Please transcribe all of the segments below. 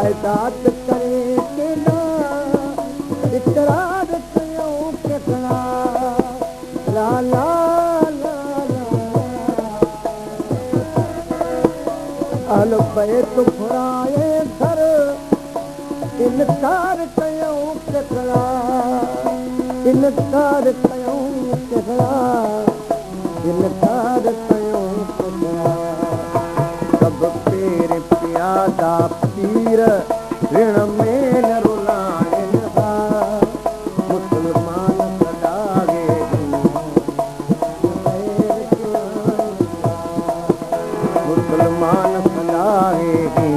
इताअत करे केॾा इक़रार कयूं केतिरा ला ला ला अहल बैत घुराए घर इनकार कयूं केतिरा इनकार कयूं केतिरा इनकार कयूं केतिरा सभु पेर पियादा पीर ऋण में न रुलाइनि हा मुस्लमान सॾागे मुस्लमान सॾागे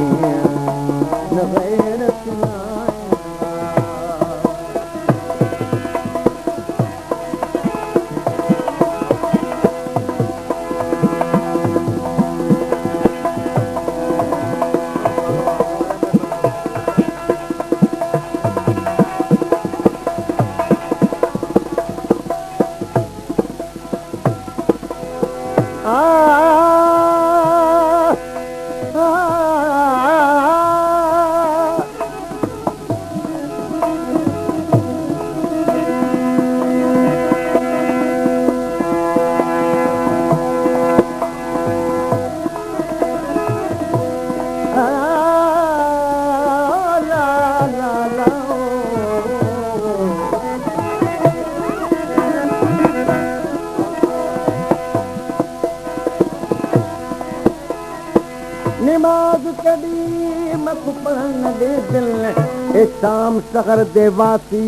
न ग़ैर नमाज कॾी मख पढ़ण दे दिल शाम सहर दे वासी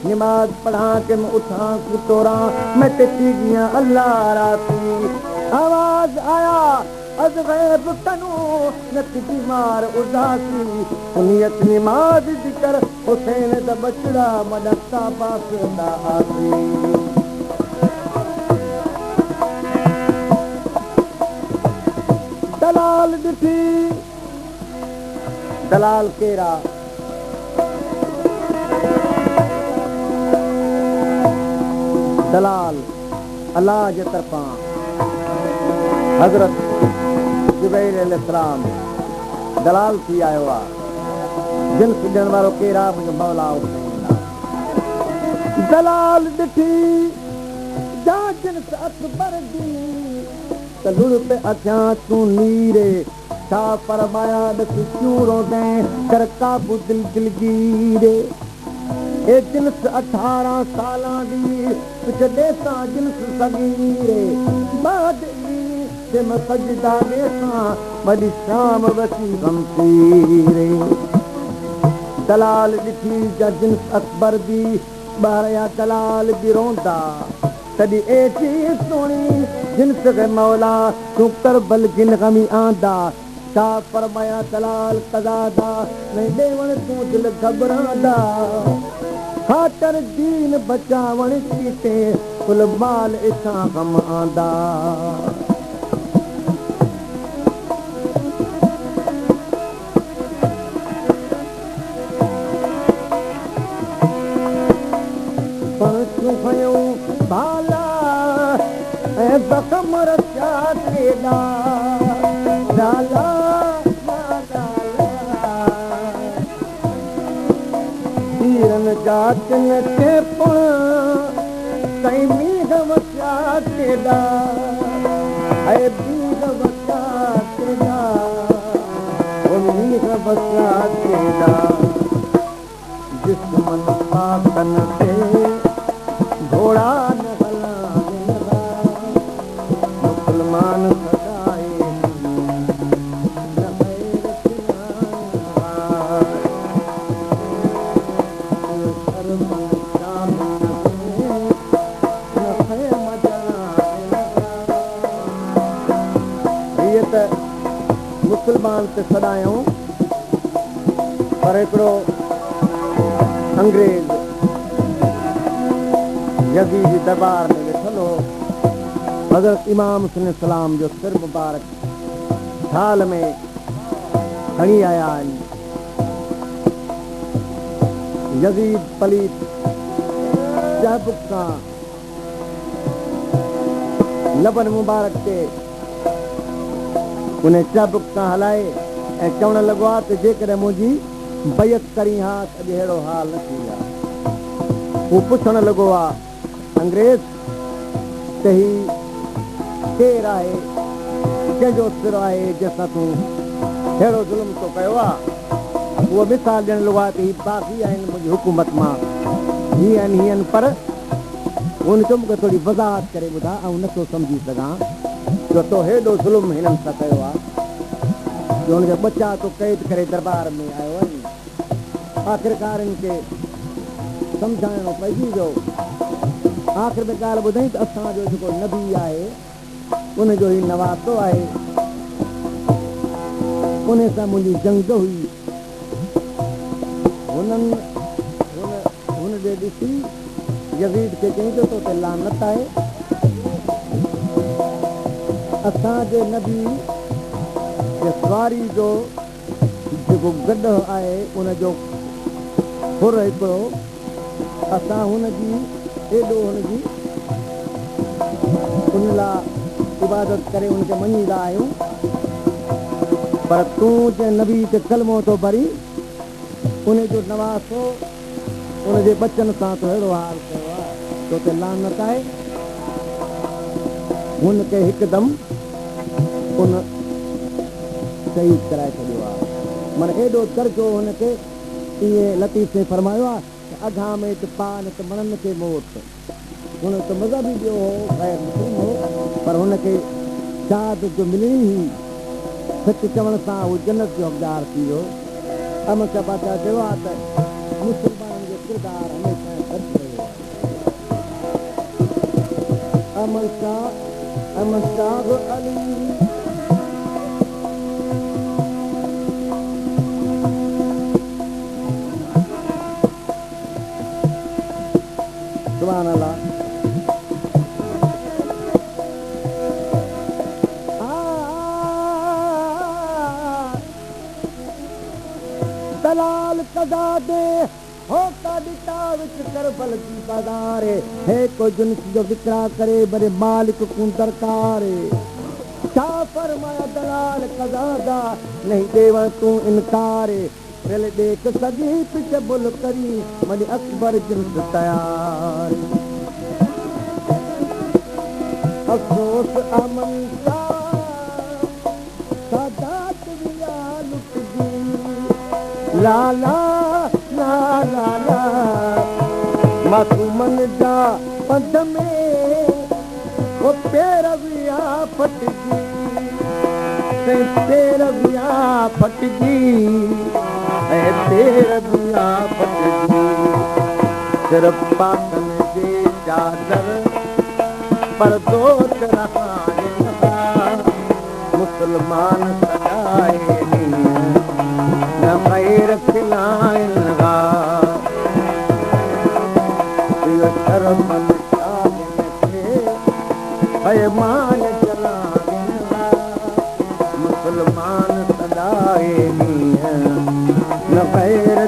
नमाज पढ़ा के मैं उठा कुतोरा मैं तेती गया अल्लाह राती आवाज आया अज गैब तनु नत बीमार उदासी सुनियत नमाज जिक्र हुसैन दा बचड़ा मदक्ता पास दा आसी दलाल ॾिठी दलाल केरा दलाल अल्लाह जे तरफ़ां हज़रत जुबैर अलैहिस्सलाम दलाल थी आयो आहे जिन्स ॾियण वारो केरा मुंहिंजो मौला हुसैन दलाल ॾिठी जा जिन्स अकबर जी तलुड़ पे अचां तूं नीरे छा फरमाया ॾिस चूरो दे कर काबू दिल दिलगीरे ए जिन्स 18 सालां दी पिछड़े सां जिन्स सगीरे बाद जे मैं सजदा दे सां वॾी शाम वसी गमसीरे दलाल ॾिठी जा जिन्स अकबर दी ॿाहिरियां दलाल बि रोंदा तॾहिं एसी सोणी जिन्स खे मौला तूं करबल जिन गमी आंदा छा फरमाया दलाल कज़ादा नहीं ॾेवण तूं दिल घबरांदा ख़ातर दीन बचावण कीते कुल माल इसां गम आंदा भाला ऐं ज़ख़्म रचा केॾा लाला तीरनि जा तिन ते पुण कई मीघ वचा केॾा ऐं बीघ वचा केॾा मीघ वचा केॾा जिस्मन पाकन ते घोड़ा न हलाइनि मुस्लमान सदाए मुस्लमान ते सदायूं पर हिकिड़ो अंग्रेज यज़ीद दरबार में वेठल हो हज़रत इमाम हुसैन सलाम जो सिर मुबारक थाल में खणी आया आहिनि यज़ीद पलीत चाबुक सां लबन मुबारक ते उन चाबुक सां हलाए ऐं चवण लॻो आहे त जेकॾहिं मुंहिंजी बैत करी हाँ अॼु अहिड़ो हाल न थी आहे। हू पुछण लॻो आहे अंग्रेज़ त ही केरु आहे कंहिंजो सिर आहे जंहिंसां तूं अहिड़ो ज़ुल्म थो कयो आहे। उहो मिसाल ॾियण लॻो आहे त ही बाक़ी आहिनि मुंहिंजी हुकूमत मां हीअं आहिनि पर हुन चयो मूंखे थोरी वज़ाहत करे ॿुधा ऐं नथो सम्झी सघां जो तो हेॾो ज़ुल्म हिननि सां कयो आहे जो हुनखे बचा तो क़ैद करे दरबार में आयो आहे। आख़िरकार हिन खे सम्झाइणो पइजी वियो। आख़िर में ॻाल्हि ॿुधाई त असांजो जेको नबी आहे उनजो ही नवाज़ो आहे, उन सां मुंहिंजी जंग हुई। हुन ॾे ॾिसी यज़ीद खे चई तो ते लानत आहे। असांजे नबी जे सवारी जो जेको गॾु आहे उनजो खुर हिकिड़ो असां हुनजी एॾो हुनजी उन लाइ इबादत करे हुनखे मञींदा आहियूं, पर तूं जे नबी ते कलमो थो भरी उनजो नवाज़ो उनजे बचन सां तो अहिड़ो हाल कयो आहे तो ते लानत आहे। हुनखे हिकदमि उन शहीद कराए छॾियो आहे। माना एॾो दर्जो हुनखे ईअं लतीफ़ से फरमायो आहे त अघां में त पान त मणनि खे मौत। हुन त मज़हबी ॿियो हो ग़ैर मुस्लिम हो पर हुनखे शहादत जो मिलणी हुई। सच चवण सां उहो जन्नत जो हक़दार थी वियो। अहमद शाह बादशाह चयो आहे त मुस्लमाननि जो किरदारु हमेशह घटि रहियो आहे। अहमद शाह अली सुभान अल्लाह। दलाल कदा दे होता दिता विच करबल की बाजार है को जुन्स जो विकरा करे बरे मालिक को दरकार छा फरमाया दलाल कदा दा नहीं देव तू इनकार पहले देख सजी पिछ बुल करी मनी अकबर जिन्स तैयार। अफसोस अमन सा सादात विया लुट दी ला ला ला ला ला मासूमन जा पंध में वो पैरविया फटजी पैरविया फटजी पैरविया फटजी सिर्फ पाकन जे चादर पर दोस्त रहा मुसलमान सदाए न खैर खिलाए लगा शर्मन पैमान चला मुसलमान सदाए न खैर